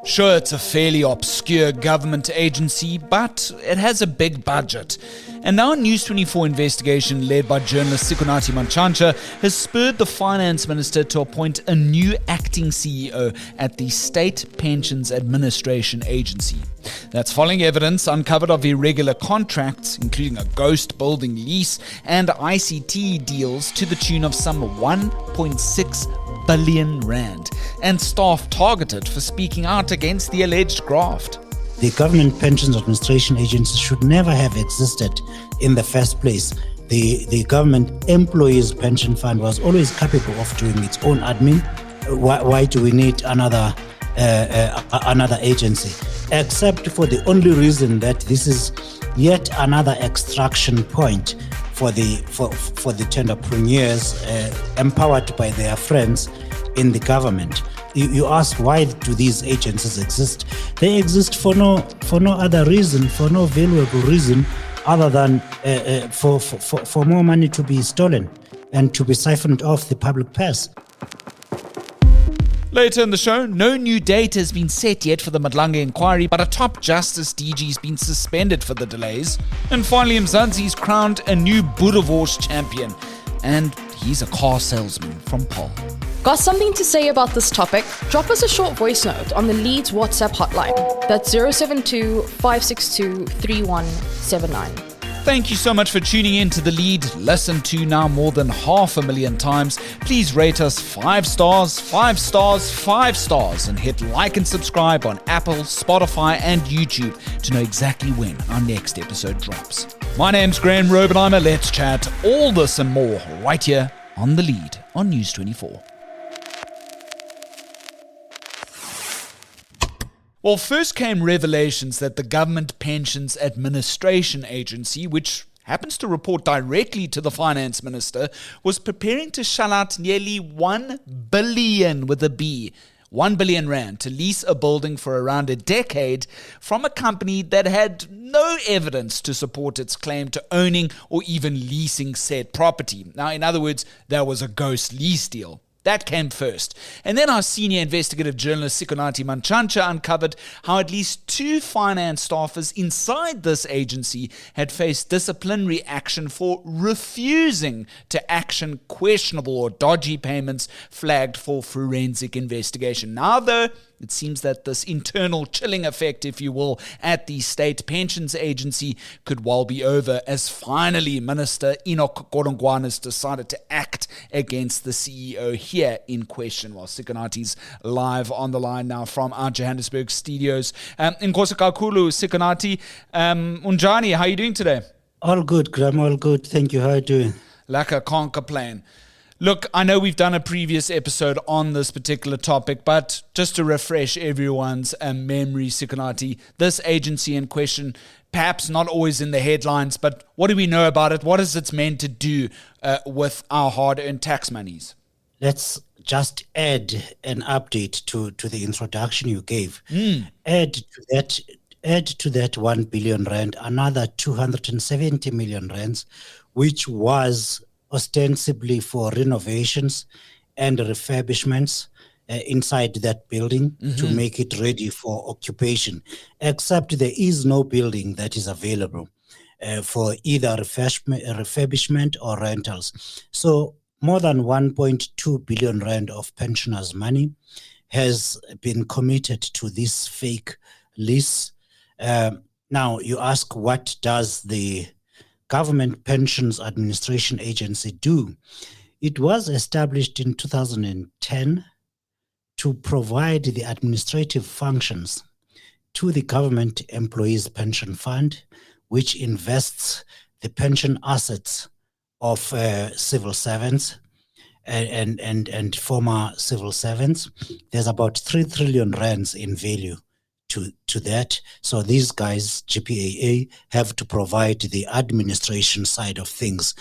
Sure, it's a fairly obscure government agency, but it has a big budget. And now a News24 investigation led by journalist Sikonathi Mantshantsha has spurred the finance minister to appoint a new acting CEO at the State Pensions Administration Agency. That's following evidence uncovered of irregular contracts, including a ghost building lease and ICT deals to the tune of some 1.6 billion rand, and staff targeted for speaking out against the alleged graft. The Government Pensions Administration Agency should never have existed in the first place. The Government Employees Pension Fund was always capable of doing its own admin. Why do we need another agency? Except for the only reason that this is yet another extraction point for the entrepreneurs empowered by their friends in the government. You ask, why do these agencies exist? They exist for no other reason, for no valuable reason other than for more money to be stolen and to be siphoned off the public purse. Later in the show, no new date has been set yet for the Madlanga inquiry, but a top justice DG has been suspended for the delays. And finally, Mzansi is crowned a new boerewors champion, and he's a car salesman from Paarl. Got something to say about this topic? Drop us a short voice note on the Leeds WhatsApp hotline. That's 072 562 3179. Thank you so much for tuning in to The Lead, listened to now more than 500,000 times. Please rate us 5 stars, 5 stars, 5 stars, and hit like and subscribe on Apple, Spotify, and YouTube to know exactly when our next episode drops. My name's Graeme Raubenheimer. Let's chat all this and more right here on The Lead on News24. Well, first came revelations that the Government Pensions Administration Agency, which happens to report directly to the Finance Minister, was preparing to shell out nearly 1 billion with a B, 1 billion rand to lease a building for around a decade from a company that had no evidence to support its claim to owning or even leasing said property. Now, in other words, there was a ghost lease deal. That came first. And then our senior investigative journalist Sikonathi Mantshantsha uncovered how at least 2 finance staffers inside this agency had faced disciplinary action for refusing to action questionable or dodgy payments flagged for forensic investigation. Now, though, it seems that this internal chilling effect, if you will, at the State Pensions Agency could well be over, as finally Minister Enoch Godongwana has decided to act against the CEO here in question. While Sikonathi's live on the line now from our Johannesburg studios. Inkosi kakhulu, Sikonathi. Unjani, how are you doing today? All good, Graeme, all good. Thank you. How are you doing? Laka, can't complain. Look, I know we've done a previous episode on this particular topic, but just to refresh everyone's memory, Sikonathi, this agency in question, perhaps not always in the headlines, but what do we know about it? What is it meant to do with our hard-earned tax monies? Let's just add an update to the introduction you gave. Add to that 1 billion rand, another 270 million rands, which was ostensibly for renovations and refurbishments inside that building to make it ready for occupation, except there is no building that is available for either refurbishment or rentals. So more than 1.2 billion rand of pensioners' money has been committed to this fake lease. Now you ask, what does the Government Pensions Administration Agency do? It was established in 2010 to provide the administrative functions to the Government Employees Pension Fund, which invests the pension assets of civil servants and former civil servants. There's about 3 trillion rands in value to that. So these guys, GPAA, have to provide the administration side of things,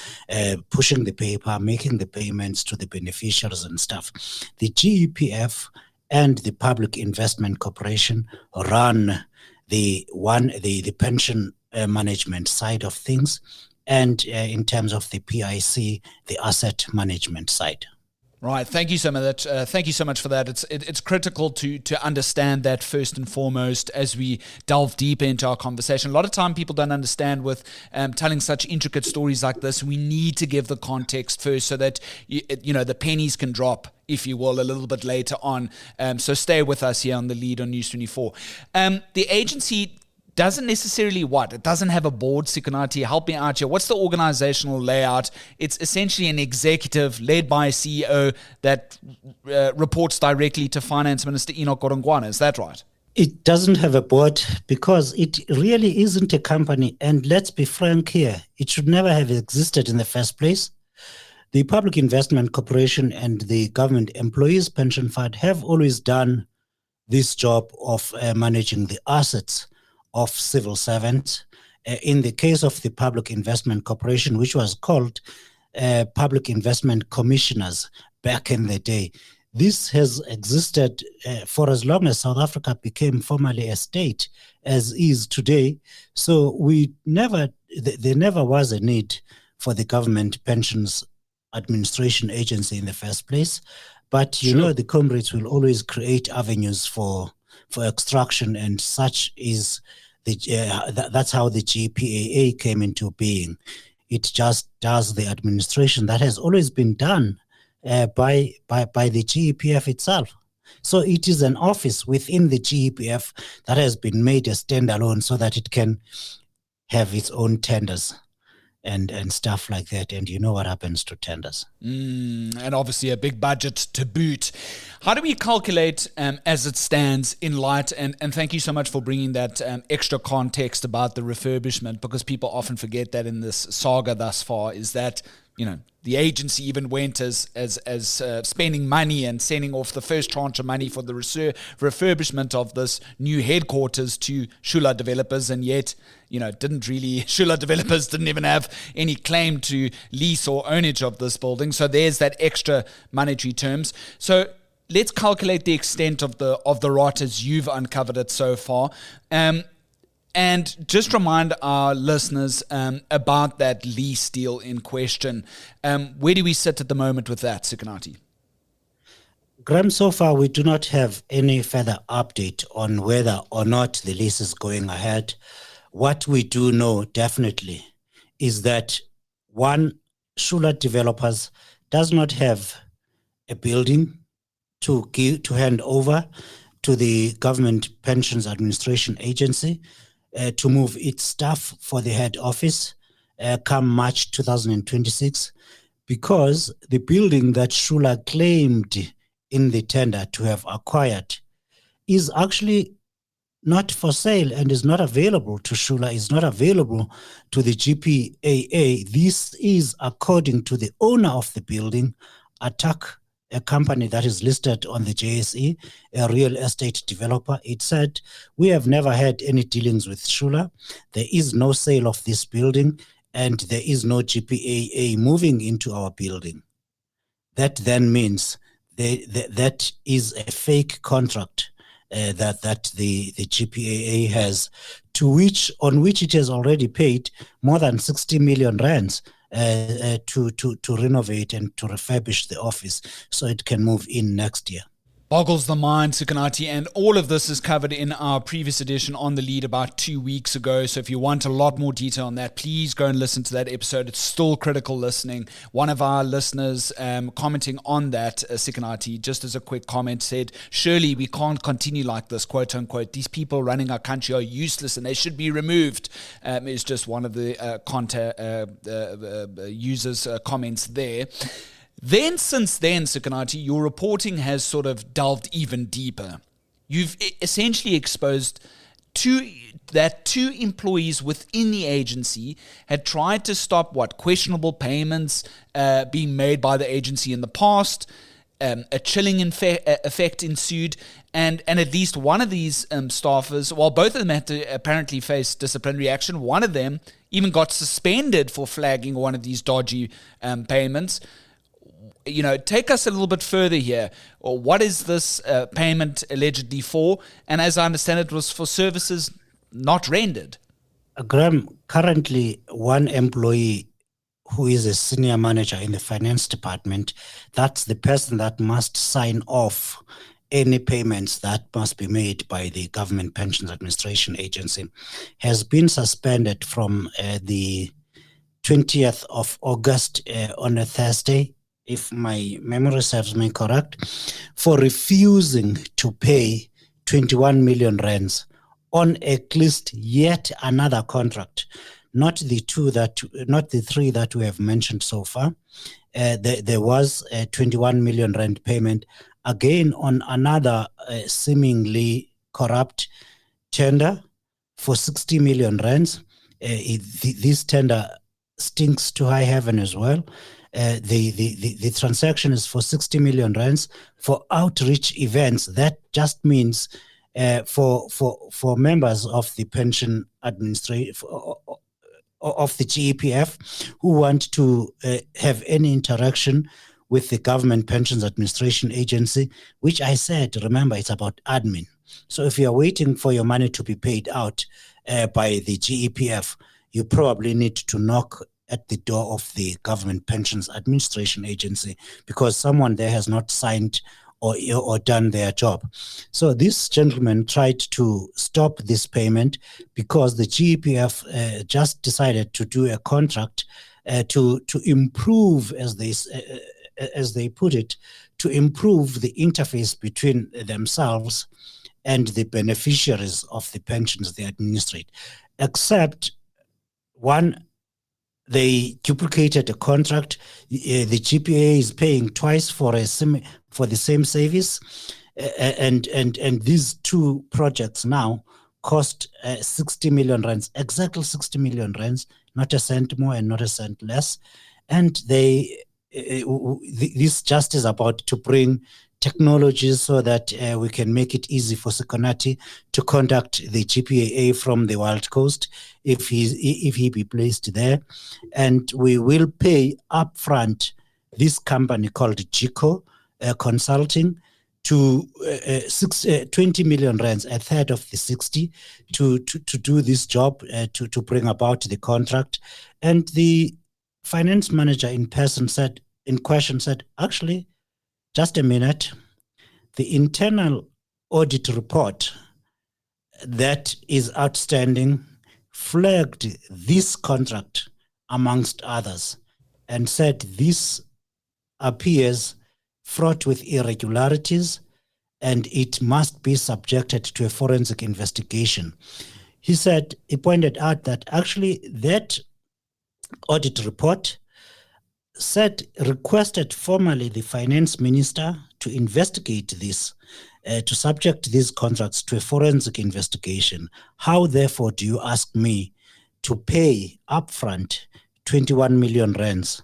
pushing the paper, making the payments to the beneficiaries and stuff. The GEPF and the Public Investment Corporation run the pension management side of things. and in terms of the PIC, the asset management side. Right. Thank you so much. Thank you so much for that. It's critical to understand that first and foremost as we delve deeper into our conversation. A lot of time people don't understand with telling such intricate stories like this. We need to give the context first so that the pennies can drop, if you will, a little bit later on. So stay with us here on The Lead on News24. The agency doesn't necessarily it doesn't have a board. Sikonathi, help me out here. What's the organizational layout? It's essentially an executive led by a CEO that reports directly to Finance Minister Enoch Godongwana. Is that right? It doesn't have a board because it really isn't a company. And let's be frank here, it should never have existed in the first place. The Public Investment Corporation and the Government Employees Pension Fund have always done this job of managing the assets of civil servants. In the case of the Public Investment Corporation, which was called Public Investment Commissioners back in the day, this has existed for as long as South Africa became formally a state, as is today. So there never was a need for the Government Pensions Administration Agency in the first place. But the comrades will always create avenues for extraction, and such is that's how the GPAA came into being. It just does the administration that has always been done by the GEPF itself. So it is an office within the GEPF that has been made a standalone so that it can have its own tenders and stuff like that. And you know what happens to tenders. And obviously a big budget to boot. How do we calculate as it stands in light, and thank you so much for bringing that extra context about the refurbishment, because people often forget that in this saga thus far is that, the agency even went as spending money and sending off the first tranche of money for the refurbishment of this new headquarters to Shula developers, and yet, Shula developers didn't even have any claim to lease or ownage of this building. So there's that extra monetary terms. So let's calculate the extent of the rot as you've uncovered it so far. And just remind our listeners about that lease deal in question. Where do we sit at the moment with that, Sikonathi? Graeme, so far we do not have any further update on whether or not the lease is going ahead. What we do know definitely is that one, Shula Developers does not have a building to hand over to the Government Pensions Administration Agency to move its staff for the head office come March 2026, because the building that Shula claimed in the tender to have acquired is actually not for sale and is not available to Shula, is not available to the GPAA. This is according to the owner of the building, Attack, a company that is listed on the JSE, a real estate developer. It said, we have never had any dealings with Shula. There is no sale of this building, and there is no GPAA moving into our building. That then means that is a fake contract that the GPAA has, on which it has already paid more than 60 million rands to renovate and to refurbish the office so it can move in next year. Boggles the mind, Sikonathi, and all of this is covered in our previous edition on The Lead about 2 weeks ago. So if you want a lot more detail on that, please go and listen to that episode. It's still critical listening. One of our listeners commenting on that, Sikonathi, just as a quick comment, said, surely we can't continue like this, quote unquote. These people running our country are useless and they should be removed. Is just one of the users' comments there. Then, since then, Sikonathi, your reporting has sort of delved even deeper. You've essentially exposed two employees within the agency had tried to stop questionable payments being made by the agency in the past. A chilling effect ensued, and at least one of these staffers, while both of them had to apparently face disciplinary action, one of them even got suspended for flagging one of these dodgy payments. Take us a little bit further here. What is this payment allegedly for? And as I understand it, was for services not rendered. Graham, currently one employee who is a senior manager in the finance department, that's the person that must sign off any payments that must be made by the Government Pensions Administration Agency, has been suspended from the 20th of August on a Thursday, if my memory serves me correct, for refusing to pay 21 million rands on at least yet another contract, not the three that we have mentioned so far. There was a 21 million rand payment again on another seemingly corrupt tender for 60 million rands. This tender stinks to high heaven as well. The transaction is for 60 million rands for outreach events. That just means for members of the pension administration of the GPAA who want to have any interaction with the Government Pensions Administration Agency, which I said, remember, it's about admin. So if you're waiting for your money to be paid out by the GPAA, you probably need to knock at the door of the Government Pensions Administration Agency because someone there has not signed or done their job. So this gentleman tried to stop this payment because the GPAA just decided to do a contract to improve, as they put it, to improve the interface between themselves and the beneficiaries of the pensions they administrate. Except one, they duplicated a contract. The GPAA is paying twice for the same service, and these two projects now cost 60 million rands, exactly 60 million rands, not a cent more and not a cent less. And this just is about to bring technologies so that we can make it easy for Sikonathi to contact the GPAA from the Wild Coast if he be placed there. And we will pay upfront this company called GICO Consulting to 20 million rands, a third of the 60, to do this job, to bring about the contract. And the finance manager in question said, actually, just a minute, the internal audit report that is outstanding flagged this contract amongst others and said this appears fraught with irregularities and it must be subjected to a forensic investigation. He pointed out that actually that audit report requested formally the finance minister to investigate this, to subject these contracts to a forensic investigation. How, therefore, do you ask me to pay upfront 21 million rands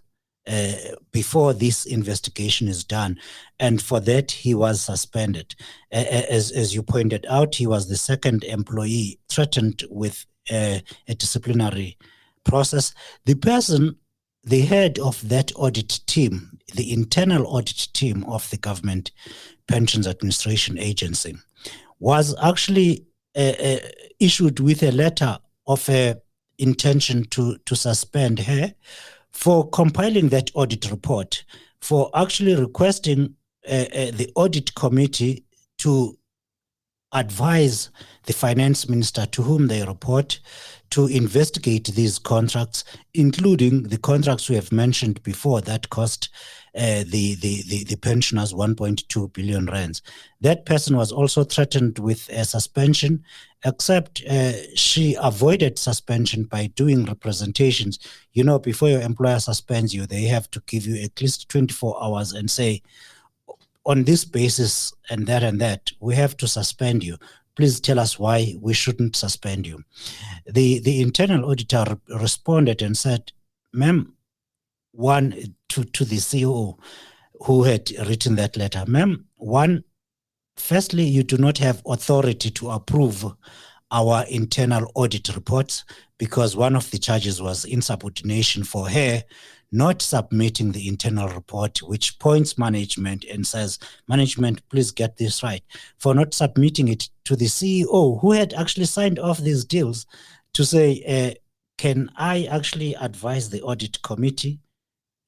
before this investigation is done? And for that, he was suspended. As you pointed out, he was the second employee threatened with a disciplinary process. The head of that audit team, the internal audit team of the Government Pensions Administration Agency, was actually issued with a letter of intention to suspend her for compiling that audit report, for actually requesting the audit committee to advise the finance minister to whom they report to investigate these contracts, including the contracts we have mentioned before that cost the pensioners 1.2 billion rands. That person was also threatened with a suspension, except she avoided suspension by doing representations. You know, before your employer suspends you, they have to give you at least 24 hours and say, on this basis and that, we have to suspend you. Please tell us why we shouldn't suspend you. The internal auditor responded and said, ma'am, one, to the CEO who had written that letter, ma'am, one, firstly, you do not have authority to approve our internal audit reports because one of the charges was insubordination for her not submitting the internal report, which points management and says, management, please get this right, for not submitting it to the CEO who had actually signed off these deals. to say, can I actually advise the audit committee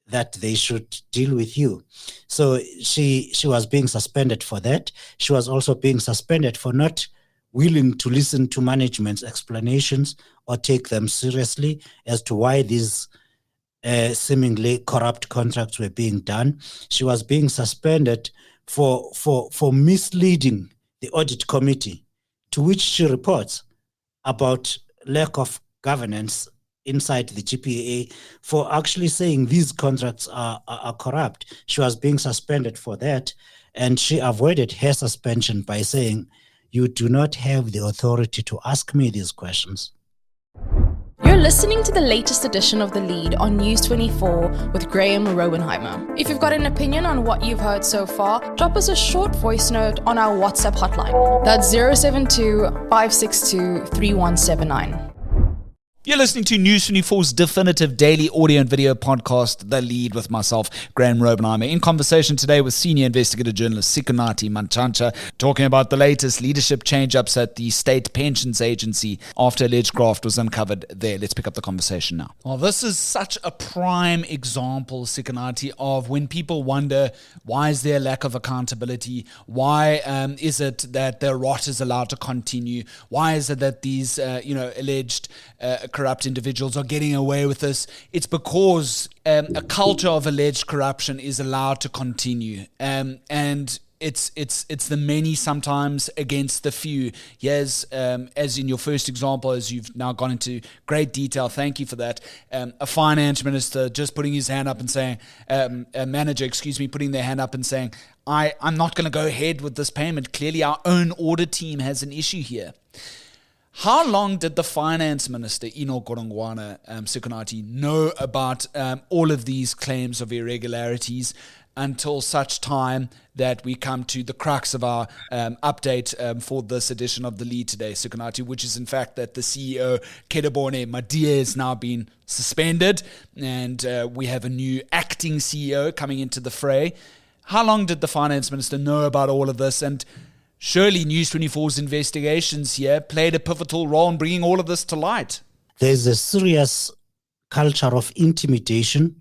that they should deal with you? So she was being suspended for that. She was also being suspended for not willing to listen to management's explanations or take them seriously as to why these seemingly corrupt contracts were being done. She was being suspended for misleading the audit committee, to which she reports about lack of governance inside the GPAA, for actually saying these contracts are corrupt. She was being suspended for that, and she avoided her suspension by saying, "You do not have the authority to ask me these questions." You're listening to the latest edition of The Lead on News24 with Graeme Raubenheimer. If you've got an opinion on what you've heard so far, drop us a short voice note on our WhatsApp hotline. That's 072 562 3179. You're listening to News24's definitive daily audio and video podcast, The Lead, with myself, Graeme Raubenheimer, in conversation today with senior investigative journalist Sikonathi Mantshantsha, talking about the latest leadership change-ups at the State Pensions Agency after alleged graft was uncovered there. Let's pick up the conversation now. Well, this is such a prime example, Sikonathi, of when people wonder, why is there a lack of accountability? Why is it that the rot is allowed to continue? Why is it that these, alleged corrupt individuals are getting away with this? It's because a culture of alleged corruption is allowed to continue, and it's the many sometimes against the few. Yes, as in your first example, as you've now gone into great detail, thank you for that. A finance minister just putting his hand up and saying, a manager, putting their hand up and saying, I'm not going to go ahead with this payment. Clearly our own audit team has an issue here. How long did the finance minister, Enoch Godongwana, Sikonathi, know about all of these claims of irregularities until such time that we come to the crux of our update for this edition of The Lead today, Sikonathi, which is in fact that the CEO, Kedabone Madia, has now been suspended, and we have a new acting CEO coming into the fray. How long did the finance minister know about all of this? And surely News24's investigations here played a pivotal role in bringing all of this to light. There's a serious culture of intimidation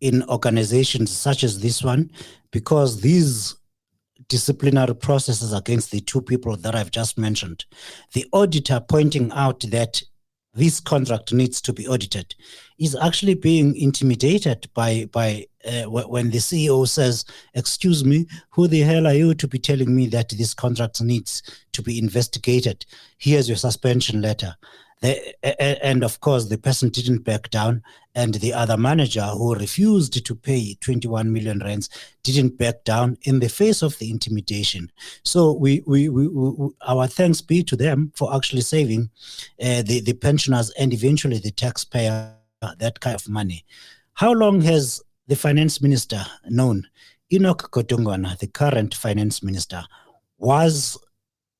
in organizations such as this one, because these disciplinary processes against the two people that I've just mentioned, the auditor pointing out that this contract needs to be audited, is actually being intimidated by when the CEO says, "Excuse me, who the hell are you to be telling me that this contract needs to be investigated? Here's your suspension letter." And of course, the person didn't back down, and the other manager, who refused to pay 21 million rands, didn't back down in the face of the intimidation. So we our thanks be to them for actually saving the pensioners and eventually the taxpayer that kind of money. How long has the finance minister known? Enoch Godongwana, the current finance minister, was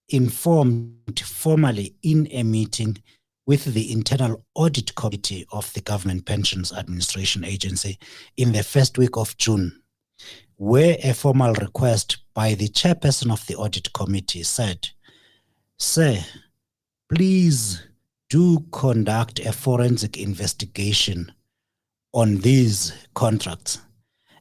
informed formally in a meeting with the Internal Audit Committee of the Government Pensions Administration Agency in the first week of June, where a formal request by the chairperson of the Audit Committee said, "Sir, please do conduct a forensic investigation on these contracts.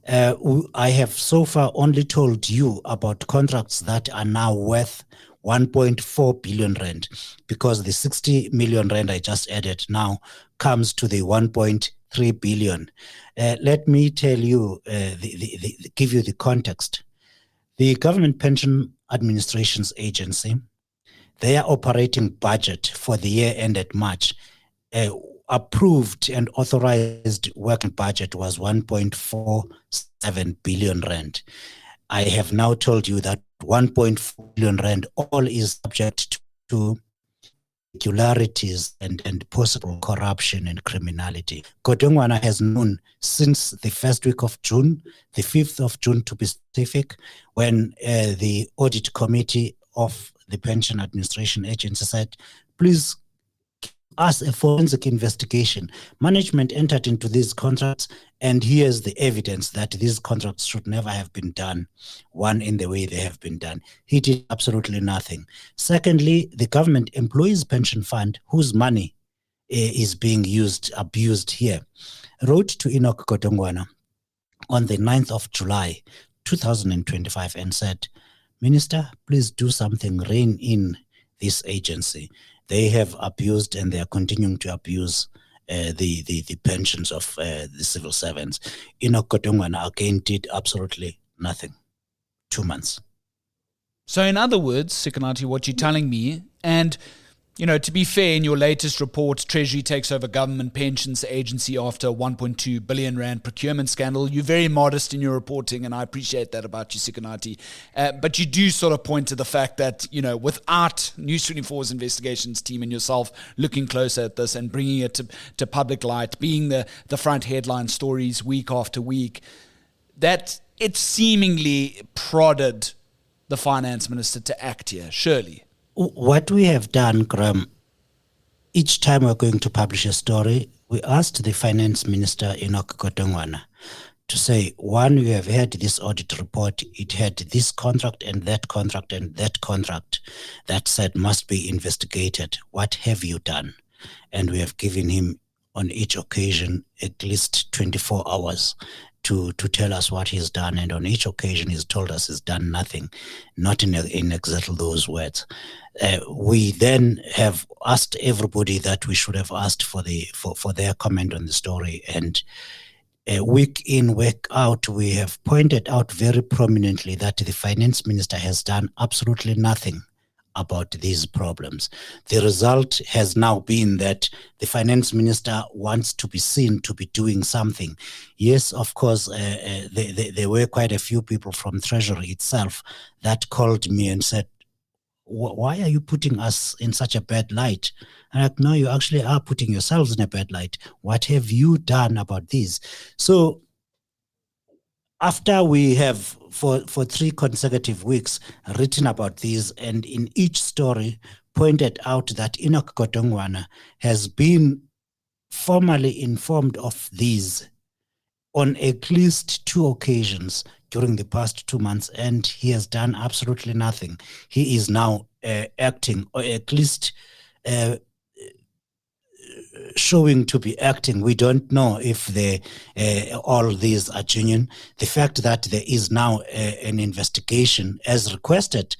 I have so far only told you about contracts that are now worth 1.4 billion rand, because the 60 million rand I just added now comes to the 1.3 billion. Let me tell you, give you the context. The Government Pension Administrations Agency, their operating budget for the year ended March, approved and authorized working budget was 1.47 billion rand. I have now told you that 1.4 billion rand all is subject to irregularities and possible corruption and criminality. Godongwana has known since the first week of June, the 5th of June to be specific, when the audit committee of the Pension Administration Agency said, "Please us a forensic investigation." Management entered into these contracts, and here's the evidence that these contracts should never have been done, one, in the way they have been done. He did absolutely nothing. Secondly, the Government Employees Pension Fund, whose money is being abused here, wrote to Enoch Godongwana on the 9th of July, 2025 and said, Minister, please do something, rein in this agency. They have abused and they are continuing to abuse the pensions of the civil servants. Enoch Godongwana again did absolutely nothing. 2 months. So in other words, Sikonathi, what you're telling me, and to be fair, in your latest report, Treasury takes over government pensions agency after a 1.2 billion rand procurement scandal. You're very modest in your reporting, and I appreciate that about you, Sikonathi. But you do sort of point to the fact that, without News24's investigations team and yourself looking closer at this and bringing it to public light, being the front headline stories week after week, that it seemingly prodded the finance minister to act here, surely. What we have done, Graeme, each time we're going to publish a story, we asked the finance minister, Enoch Godongwana, to say, one, you have had this audit report, it had this contract and that contract and that contract that said must be investigated. What have you done? And we have given him on each occasion at least 24 hours to tell us what he's done, and on each occasion he's told us he's done nothing, not in exactly those words. We then have asked everybody that we should have asked for their comment on the story, and week in, week out, we have pointed out very prominently that the finance minister has done absolutely nothing about these problems. The result has now been that the finance minister wants to be seen to be doing something. Yes, of course, there were quite a few people from Treasury itself that called me and said, why are you putting us in such a bad light? And I'm like, no, you actually are putting yourselves in a bad light. What have you done about this? So after we have, for 3 consecutive weeks, written about these, and in each story pointed out that Enoch Godongwana has been formally informed of these on at least 2 occasions during the past 2 months, and he has done absolutely nothing. He is now acting, or at least showing to be acting. We don't know if all these are genuine. The fact that there is now an investigation as requested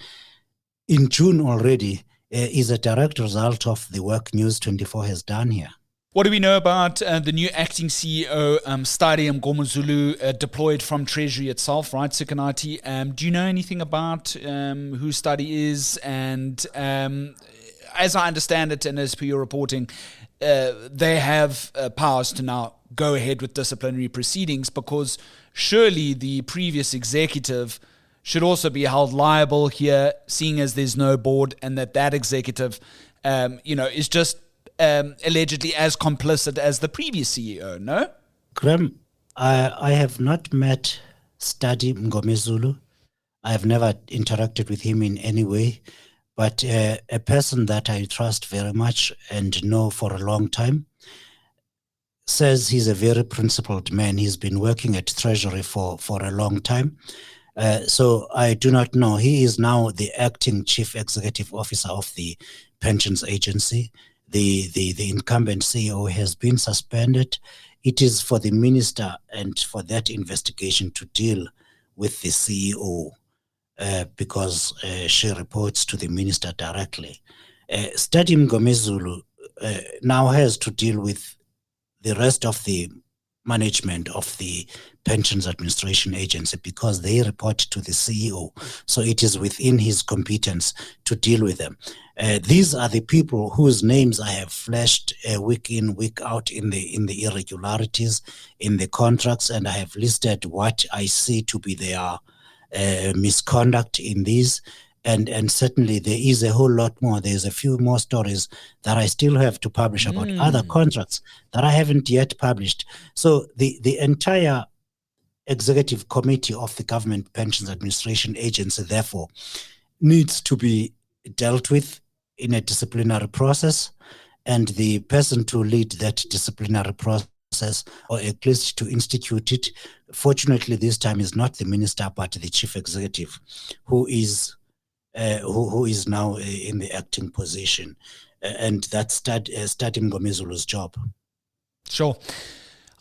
in June already is a direct result of the work News24 has done here. What do we know about the new acting CEO, Stadium Gomuzulu, deployed from Treasury itself, right, Sikonathi? Do you know anything about who Stadi is? And as I understand it, and as per your reporting, they have powers to now go ahead with disciplinary proceedings, because surely the previous executive should also be held liable here, seeing as there's no board, and that executive, is just allegedly as complicit as the previous CEO, no? Graeme, I have not met Stadi Mngomezulu. I have never interacted with him in any way, but a person that I trust very much and know for a long time says he's a very principled man. He's been working at Treasury for a long time. So I do not know. He is now the acting chief executive officer of the pensions agency. The incumbent CEO has been suspended. It is for the minister and for that investigation to deal with the CEO because she reports to the minister directly. Stadi Mngomezulu now has to deal with the rest of the management of the Pensions Administration Agency because they report to the CEO. So it is within his competence to deal with them. These are the people whose names I have flashed week in, week out in the irregularities, in the contracts, and I have listed what I see to be their misconduct in these. And certainly there is a whole lot more. There's a few more stories that I still have to publish about other contracts that I haven't yet published. So the entire executive committee of the Government Pensions Administration Agency, therefore, needs to be dealt with in a disciplinary process. And the person to lead that disciplinary process, or at least to institute it, fortunately this time is not the minister, but the chief executive, who is now in the acting position. and that's Stadim Ngomezulu's job. Sure.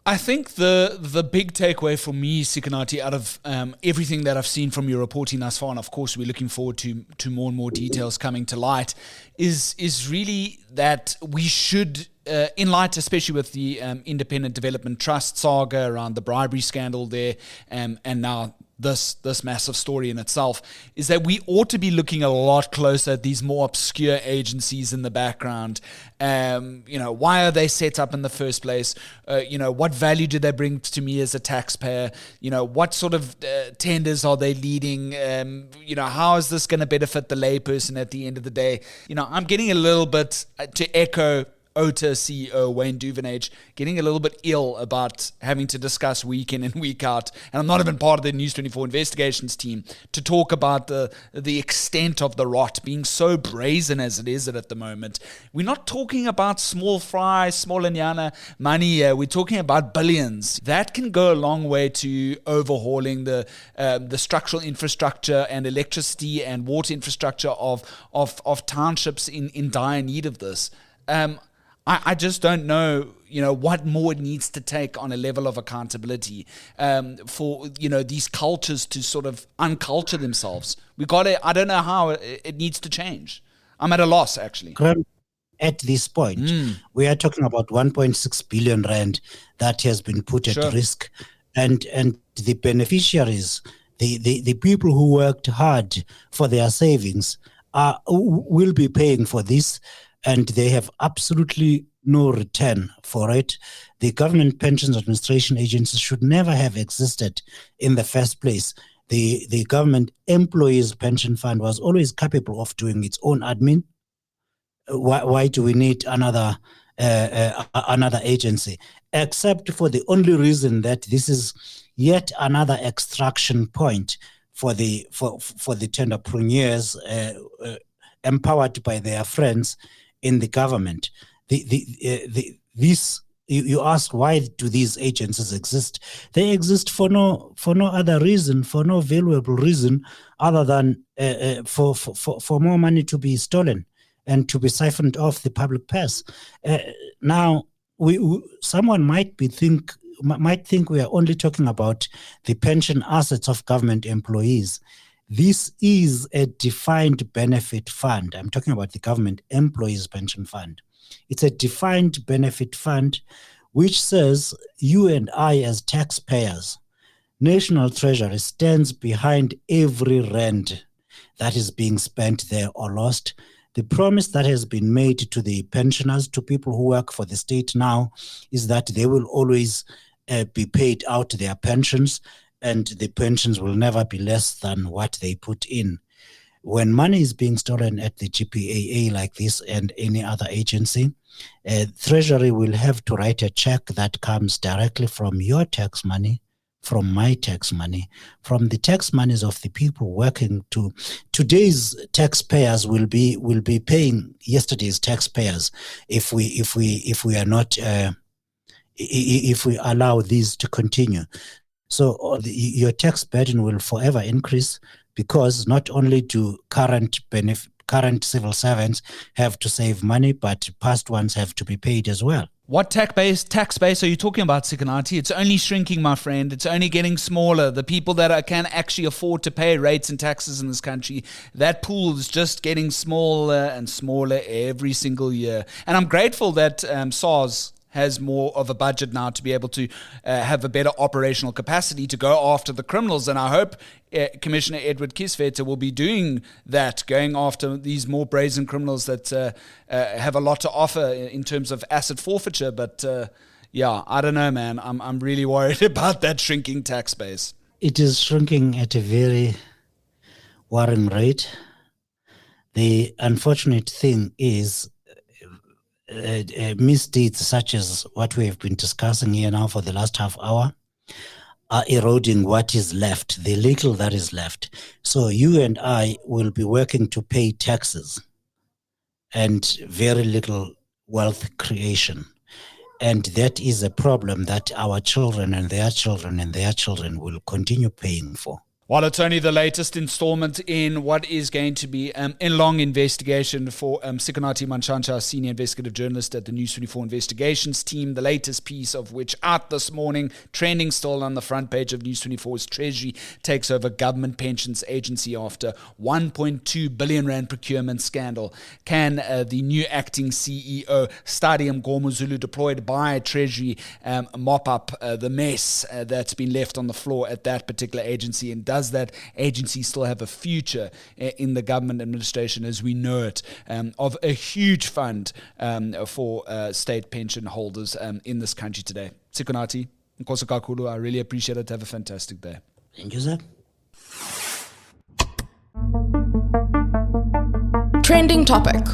I think the big takeaway for me, Sikonathi, out of everything that I've seen from your reporting thus far, and of course we're looking forward to more and more details coming to light, is really that we should, in light especially with the Independent Development Trust saga around the bribery scandal there, and now this massive story in itself, is that we ought to be looking a lot closer at these more obscure agencies in the background. Why are they set up in the first place? What value do they bring to me as a taxpayer? What sort of tenders are they leading? How is this going to benefit the layperson at the end of the day? I'm getting a little bit, to echo OTA CEO Wayne Duvenage, getting a little bit ill about having to discuss week in and week out, and I'm not even part of the News24 investigations team, to talk about the extent of the rot being so brazen as it is at the moment. We're not talking about small fry, small nyana money here. We're talking about billions. That can go a long way to overhauling the structural infrastructure and electricity and water infrastructure of townships in dire need of this. I just don't know, what more it needs to take on a level of accountability for, these cultures to sort of unculture themselves. I don't know how it needs to change. I'm at a loss, actually. At this point, we are talking about 1.6 billion rand that has been put at risk. And the beneficiaries, the people who worked hard for their savings will be paying for this. And they have absolutely no return for it. The Government Pensions Administration Agency should never have existed in the first place. The Government Employees Pension Fund was always capable of doing its own admin. Why do we need another agency? Except for the only reason that this is yet another extraction point for the tenderpreneurs empowered by their friends in the government. You ask, why do these agencies exist? They exist for no other reason, for no valuable reason other than for more money to be stolen and to be siphoned off the public purse. Now, someone might think we are only talking about the pension assets of government employees. This is a defined benefit fund. I'm talking about the Government Employees Pension Fund. It's a defined benefit fund which says you and I as taxpayers, National Treasury stands behind every rand that is being spent there or lost. The promise that has been made to the pensioners, to people who work for the state now, is that they will always be paid out their pensions, and the pensions will never be less than what they put in. When money is being stolen at the GPAA like this and any other agency, Treasury will have to write a check that comes directly from your tax money, from my tax money, from the tax monies of the people working. To today's taxpayers will be paying yesterday's taxpayers if we allow these to continue. So your tax burden will forever increase, because not only do current civil servants have to save money, but past ones have to be paid as well. What tax base are you talking about, Sikonathi? It's only shrinking, my friend. It's only getting smaller. The people that can actually afford to pay rates and taxes in this country, that pool is just getting smaller and smaller every single year. And I'm grateful that SARS has more of a budget now to be able to have a better operational capacity to go after the criminals. And I hope Commissioner Edward Kieswetter will be doing that, going after these more brazen criminals that have a lot to offer in terms of asset forfeiture. But I don't know, man. I'm really worried about that shrinking tax base. It is shrinking at a very worrying rate. The unfortunate thing is misdeeds such as what we have been discussing here now for the last half hour are eroding what is left, the little that is left. So you and I will be working to pay taxes and very little wealth creation. And that is a problem that our children and their children and their children will continue paying for. While it's only the latest installment in what is going to be a long investigation for Sikonathi Mantshantsha, senior investigative journalist at the News24 investigations team, the latest piece of which out this morning, trending still on the front page of News24's Treasury takes over government pensions agency after 1.2 billion rand procurement scandal. Can the new acting CEO, Stadium Gormuzulu, deployed by Treasury, mop up the mess that's been left on the floor at that particular agency? And does that agency still have a future in the government administration as we know it, of a huge fund for state pension holders in this country today? Sikonathi, Nkosi kakhulu, I really appreciate it. Have a fantastic day. Thank you, sir. Trending topic.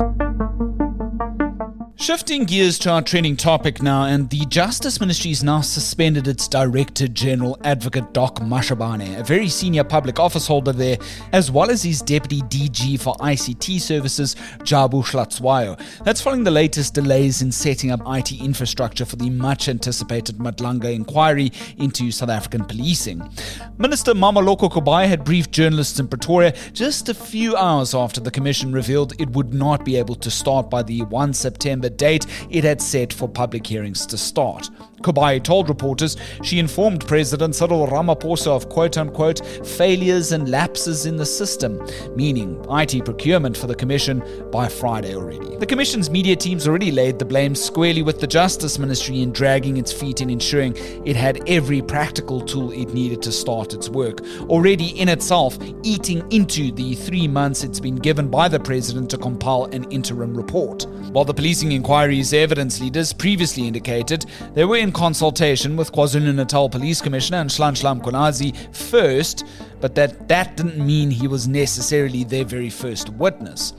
Shifting gears to our trending topic now, and the Justice Ministry has now suspended its Director General Advocate Doc Mashabane, a very senior public office holder there, as well as his Deputy DG for ICT Services, Jabu Hlatswayo. That's following the latest delays in setting up IT infrastructure for the much-anticipated Madlanga inquiry into South African policing. Minister Mameloko Kubai had briefed journalists in Pretoria just a few hours after the Commission revealed it would not be able to start by the 1 September date it had set for public hearings to start. Kubai told reporters she informed President Cyril Ramaphosa of quote-unquote failures and lapses in the system, meaning IT procurement for the Commission, by Friday already. The Commission's media teams already laid the blame squarely with the Justice Ministry in dragging its feet in ensuring it had every practical tool it needed to start its work, already in itself eating into the 3 months it's been given by the President to compile an interim report. While the policing inquiry's evidence leaders previously indicated they were in consultation with KwaZulu-Natal Police Commissioner Nhlanhla Mkhwanazi first, but that didn't mean he was necessarily their very first witness.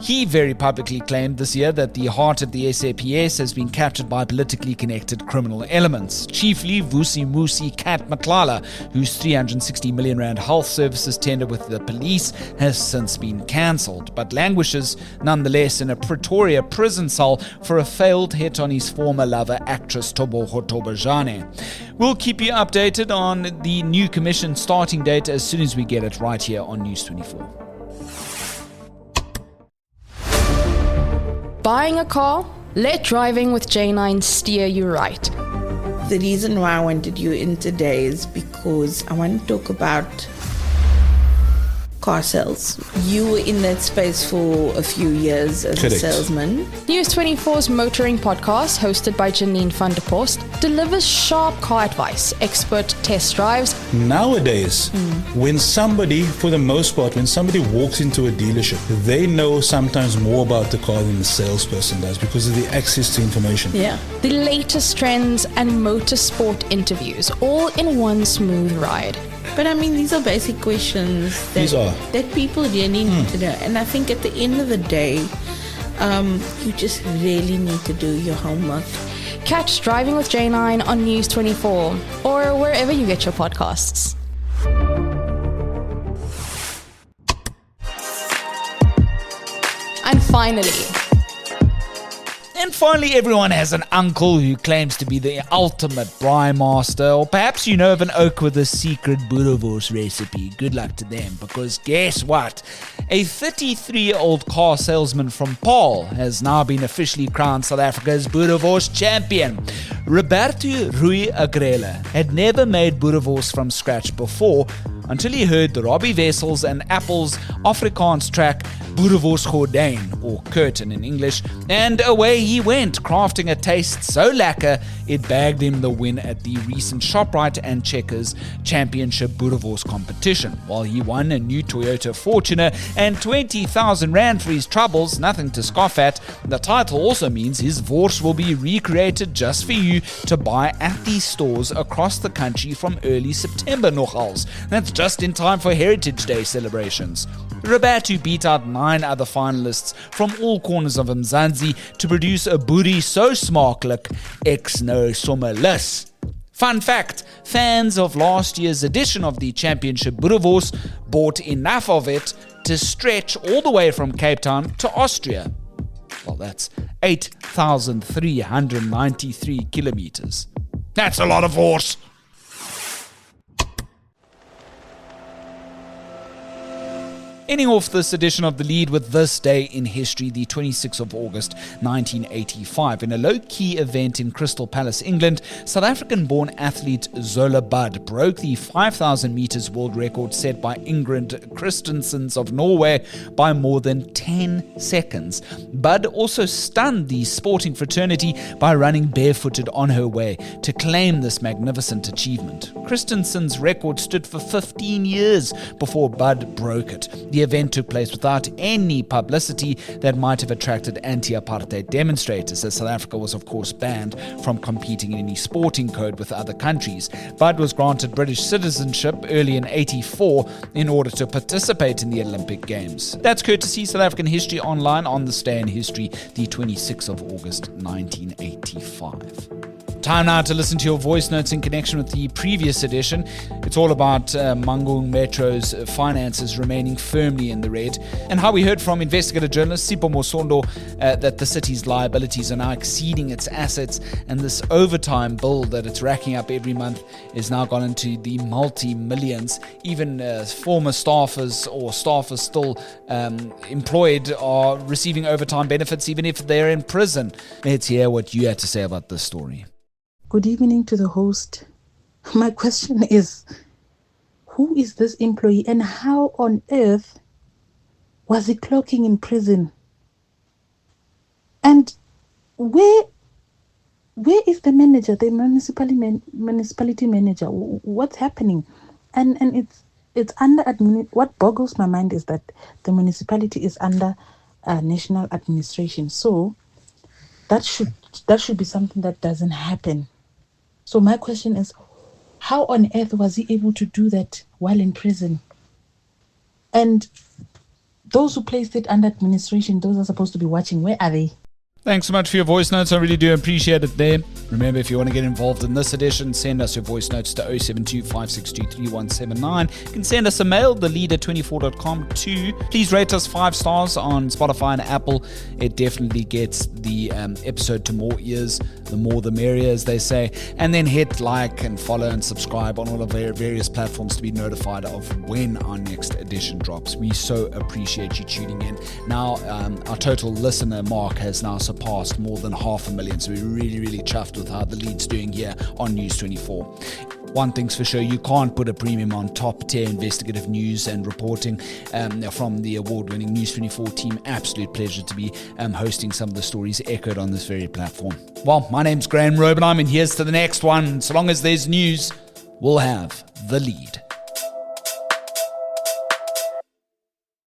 He very publicly claimed this year that the heart of the SAPS has been captured by politically connected criminal elements, chiefly Vusi Musi Kat Matlala, whose 360 million rand health services tender with the police has since been cancelled, but languishes nonetheless in a Pretoria prison cell for a failed hit on his former lover, actress Toboho Tobajane. We'll keep you updated on the new commission starting date as soon as we get it right here on News24. Buying a car? Let driving with J9 steer you right. The reason why I wanted you in today is because I want to talk about car sales. You were in that space for a few years as a salesman. News24's motoring podcast, hosted by Janine van der Post, delivers sharp car advice, expert test drives. Nowadays, when somebody, for the most part, when somebody walks into a dealership, they know sometimes more about the car than the salesperson does because of the access to information. Yeah. The latest trends and motorsport interviews, all in one smooth ride. But I mean, these are basic questions that people really need to know. And I think at the end of the day, you just really need to do your homework. Catch Driving with J9 on News24 or wherever you get your podcasts. And finally, everyone has an uncle who claims to be the ultimate braai master, or perhaps you know of an oak with a secret boerewors recipe. Good luck to them, because guess what? A 33-year-old car salesman from Paarl has now been officially crowned South Africa's boerewors champion. Roberto Rui Agrela had never made boerewors from scratch before until he heard the Robbie Wessels and Apple's Afrikaans track Boerewors Gordijn, or curtain in English, and away he went, crafting a taste so lacquer it bagged him the win at the recent Shoprite and Checkers Championship Boerewors competition. While he won a new Toyota Fortuner and 20,000 rand for his troubles, nothing to scoff at, the title also means his wors will be recreated just for you to buy at these stores across the country from early September nogals. That's just in time for Heritage Day celebrations. Roberto beat out 9 other finalists from all corners of Mzansi to produce a boerie so smakelijk, ek nou sommer lus. Fun fact, fans of last year's edition of the championship Boerewors bought enough of it to stretch all the way from Cape Town to Austria. Well, that's 8,393 kilometers. That's a lot of horse. Ending off this edition of The Lead with this day in history, the 26th of August, 1985. In a low-key event in Crystal Palace, England, South African-born athlete Zola Budd broke the 5,000 meters world record set by Ingrid Christensens of Norway by more than 10 seconds. Budd also stunned the sporting fraternity by running barefooted on her way to claim this magnificent achievement. Christensen's record stood for 15 years before Budd broke it. The event took place without any publicity that might have attracted anti-apartheid demonstrators, as South Africa was of course banned from competing in any sporting code with other countries. Budd was granted British citizenship early in 84 in order to participate in the Olympic Games. That's courtesy South African History Online on this day in history, the 26th of August 1985. Time now to listen to your voice notes in connection with the previous edition. It's all about Mangaung Metro's finances remaining firmly in the red, and how we heard from investigative journalist Sipho Mosondo that the city's liabilities are now exceeding its assets, and this overtime bill that it's racking up every month is now gone into the multi-millions. Even former staffers or staffers still employed are receiving overtime benefits even if they're in prison. Let's hear what you had to say about this story. Good evening to the host. My question is, who is this employee and how on earth was he clocking in prison? And where is the manager, the municipality manager? What's happening? And it's under what boggles my mind is that the municipality is under national administration. So that should be something that doesn't happen. So my question is, how on earth was he able to do that while in prison? And those who placed it under administration, those are supposed to be watching, where are they? Thanks so much for your voice notes. I really do appreciate it there. Remember, if you want to get involved in this edition, send us your voice notes to 072 562 3179. You can send us a mail, thelead@24.com too. Please rate us 5 stars on Spotify and Apple. It definitely gets the episode to more ears. The more the merrier, as they say. And then hit like and follow and subscribe on all of our various platforms to be notified of when our next edition drops. We so appreciate you tuning in. Now, our total listener mark has now surpassed more than 500,000, so we're really, really chuffed with how the lead's doing here on News24. One thing's for sure, you can't put a premium on top-tier investigative news and reporting from the award-winning News24 team. Absolute pleasure to be hosting some of the stories echoed on this very platform. Well, my name's Graeme Raubenheimer, and here's to the next one. So long as there's news, we'll have the lead.